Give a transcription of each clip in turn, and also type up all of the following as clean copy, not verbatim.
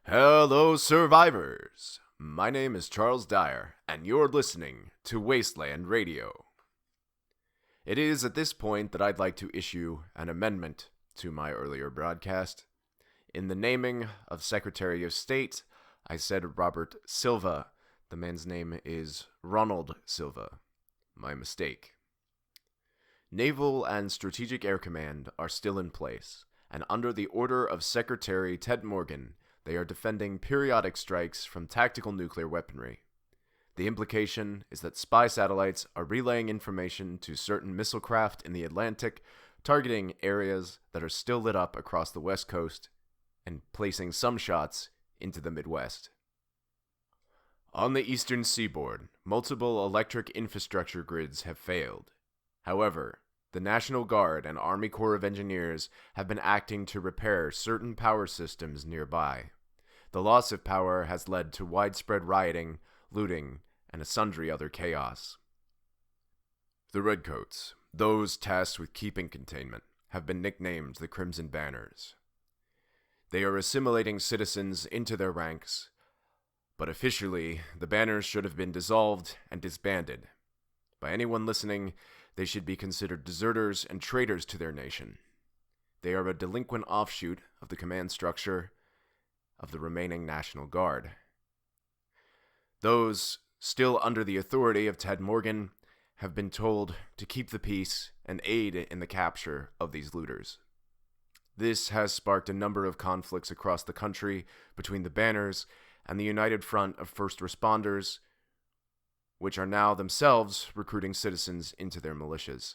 Hello, survivors! My name is Charles Dyer, and you're listening to Wasteland Radio. It is at this point that I'd like to issue an amendment to my earlier broadcast. In the naming of Secretary of State, I said Robert Silva. The man's name is Ronald Silva. My mistake. Naval and Strategic Air Command are still in place, and under the order of Secretary Ted Morgan, they are defending periodic strikes from tactical nuclear weaponry. The implication is that spy satellites are relaying information to certain missile craft in the Atlantic, targeting areas that are still lit up across the West Coast, and placing some shots into the Midwest. On the eastern seaboard, multiple electric infrastructure grids have failed. However, the National Guard and Army Corps of Engineers have been acting to repair certain power systems nearby. The loss of power has led to widespread rioting, looting, and a sundry other chaos. The Redcoats, those tasked with keeping containment, have been nicknamed the Crimson Banners. They are assimilating citizens into their ranks, but officially, the Banners should have been dissolved and disbanded. By anyone listening, they should be considered deserters and traitors to their nation. They are a delinquent offshoot of the command structure of the remaining National Guard. Those still under the authority of Ted Morgan have been told to keep the peace and aid in the capture of these looters. This has sparked a number of conflicts across the country between the Banners and the United Front of First Responders, which are now themselves recruiting citizens into their militias.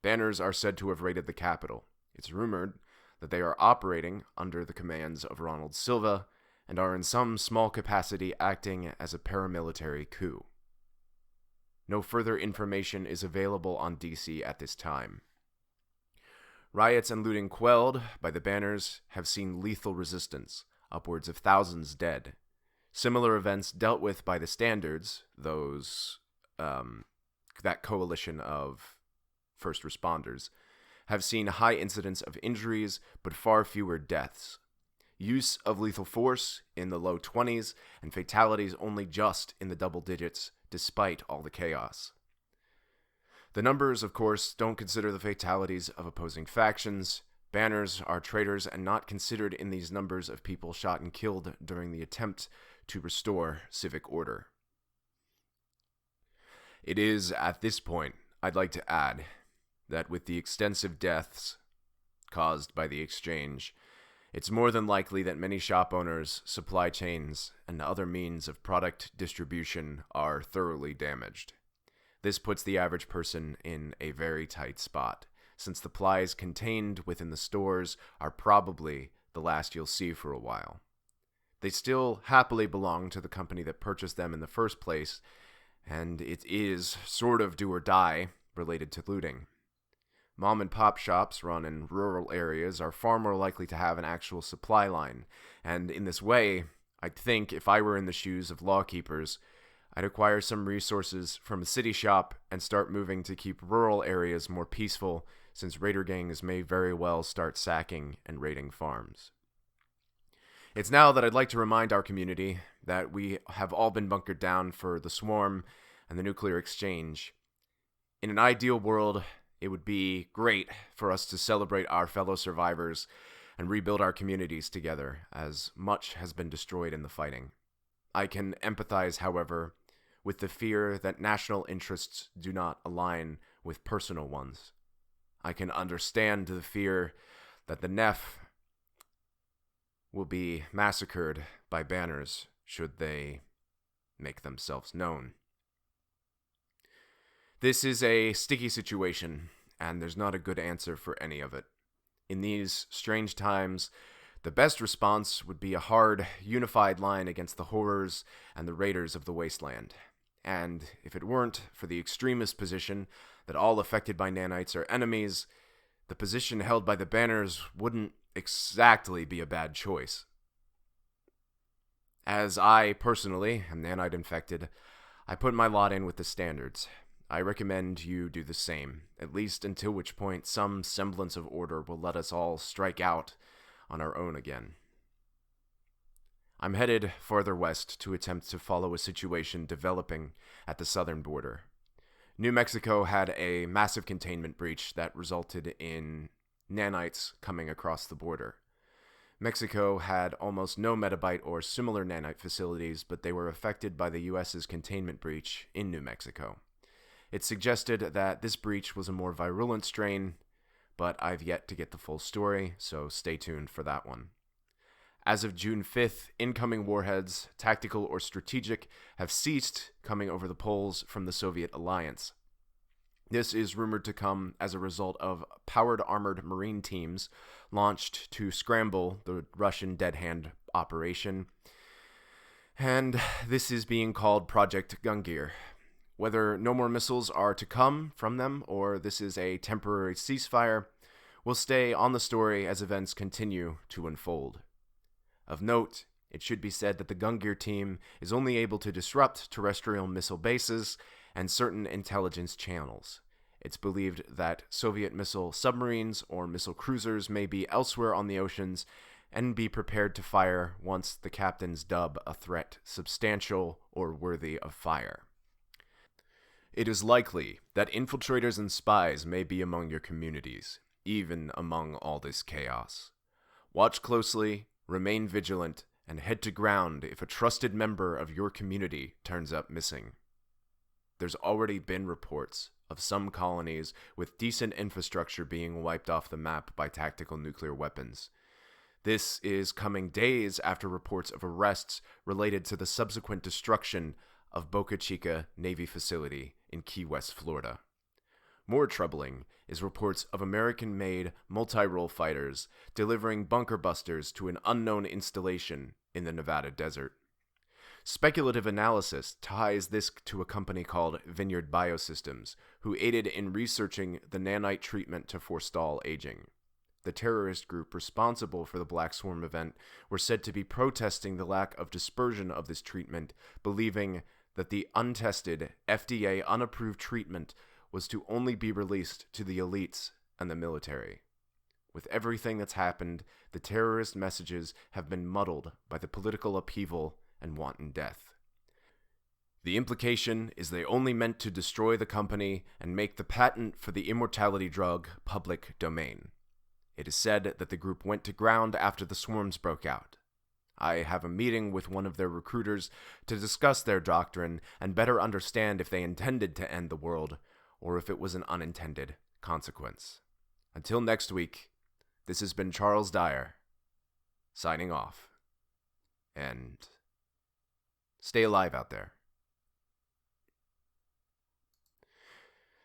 Banners are said to have raided the Capitol. It's rumored that they are operating under the commands of Ronald Silva and are in some small capacity acting as a paramilitary coup. No further information is available on DC at this time. Riots and looting quelled by the Banners have seen lethal resistance, upwards of thousands dead. Similar events dealt with by the Standards, that coalition of first responders, have seen high incidence of injuries but far fewer deaths. Use of lethal force in the low 20s and fatalities only just in the double digits despite all the chaos. The numbers, of course, don't consider the fatalities of opposing factions. Banners are traitors and not considered in these numbers of people shot and killed during the attempt to restore civic order. It is at this point I'd like to add that with the extensive deaths caused by the exchange, it's more than likely that many shop owners, supply chains, and other means of product distribution are thoroughly damaged. This puts the average person in a very tight spot, since the supplies contained within the stores are probably the last you'll see for a while. They still happily belong to the company that purchased them in the first place, and it is sort of do or die related to looting. Mom and pop shops run in rural areas are far more likely to have an actual supply line, and in this way, I'd think if I were in the shoes of lawkeepers, I'd acquire some resources from a city shop and start moving to keep rural areas more peaceful, since raider gangs may very well start sacking and raiding farms. It's now that I'd like to remind our community that we have all been bunkered down for the swarm and the nuclear exchange. In an ideal world, it would be great for us to celebrate our fellow survivors and rebuild our communities together, as much has been destroyed in the fighting. I can empathize, however, with the fear that national interests do not align with personal ones. I can understand the fear that the Neff will be massacred by Banners should they make themselves known. This is a sticky situation, and there's not a good answer for any of it. In these strange times, the best response would be a hard, unified line against the horrors and the raiders of the Wasteland. And if it weren't for the extremist position that all affected by nanites are enemies, the position held by the Banners wouldn't exactly be a bad choice. As I, personally, am nanite infected, I put my lot in with the Standards. I recommend you do the same, at least until which point some semblance of order will let us all strike out on our own again. I'm headed farther west to attempt to follow a situation developing at the southern border. New Mexico had a massive containment breach that resulted in nanites coming across the border. Mexico had almost no metabite or similar nanite facilities, but they were affected by the U.S.'s containment breach in New Mexico. It suggested that this breach was a more virulent strain, but I've yet to get the full story, so stay tuned for that one. As of June 5th, incoming warheads, tactical or strategic, have ceased coming over the poles from the Soviet alliance. This is rumored to come as a result of powered armored marine teams launched to scramble the Russian dead hand operation, and this is being called Project Gungir. Whether no more missiles are to come from them or this is a temporary ceasefire, we'll stay on the story as events continue to unfold. Of note, it should be said that the Gungir team is only able to disrupt terrestrial missile bases and certain intelligence channels. It's believed that Soviet missile submarines or missile cruisers may be elsewhere on the oceans and be prepared to fire once the captains dub a threat substantial or worthy of fire. It is likely that infiltrators and spies may be among your communities, even among all this chaos. Watch closely, remain vigilant, and head to ground if a trusted member of your community turns up missing. There's already been reports of some colonies with decent infrastructure being wiped off the map by tactical nuclear weapons. This is coming days after reports of arrests related to the subsequent destruction of Boca Chica Navy facility in Key West, Florida. More troubling is reports of American-made multi-role fighters delivering bunker busters to an unknown installation in the Nevada desert. Speculative analysis ties this to a company called Vineyard Biosystems, who aided in researching the nanite treatment to forestall aging. The terrorist group responsible for the Black Swarm event were said to be protesting the lack of dispersion of this treatment, believing that the untested, FDA-unapproved treatment was to only be released to the elites and the military. With everything that's happened, the terrorist messages have been muddled by the political upheaval and wanton death. The implication is they only meant to destroy the company and make the patent for the immortality drug public domain. It is said that the group went to ground after the swarms broke out. I have a meeting with one of their recruiters to discuss their doctrine and better understand if they intended to end the world or if it was an unintended consequence. Until next week, this has been Charles Dyer, signing off. And stay alive out there.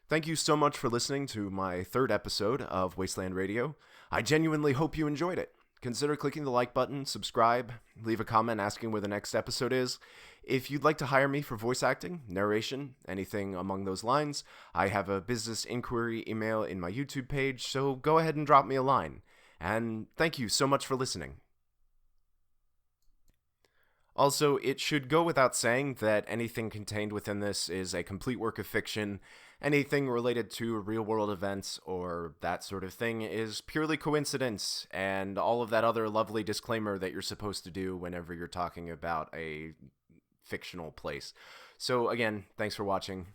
Thank you so much for listening to my third episode of Wasteland Radio. I genuinely hope you enjoyed it. Consider clicking the like button, subscribe, leave a comment asking where the next episode is. If you'd like to hire me for voice acting, narration, anything along those lines, I have a business inquiry email in my YouTube page, so go ahead and drop me a line. And thank you so much for listening. Also, it should go without saying that anything contained within this is a complete work of fiction. Anything related to real-world events or that sort of thing is purely coincidence, and all of that other lovely disclaimer that you're supposed to do whenever you're talking about a fictional place. So again, thanks for watching.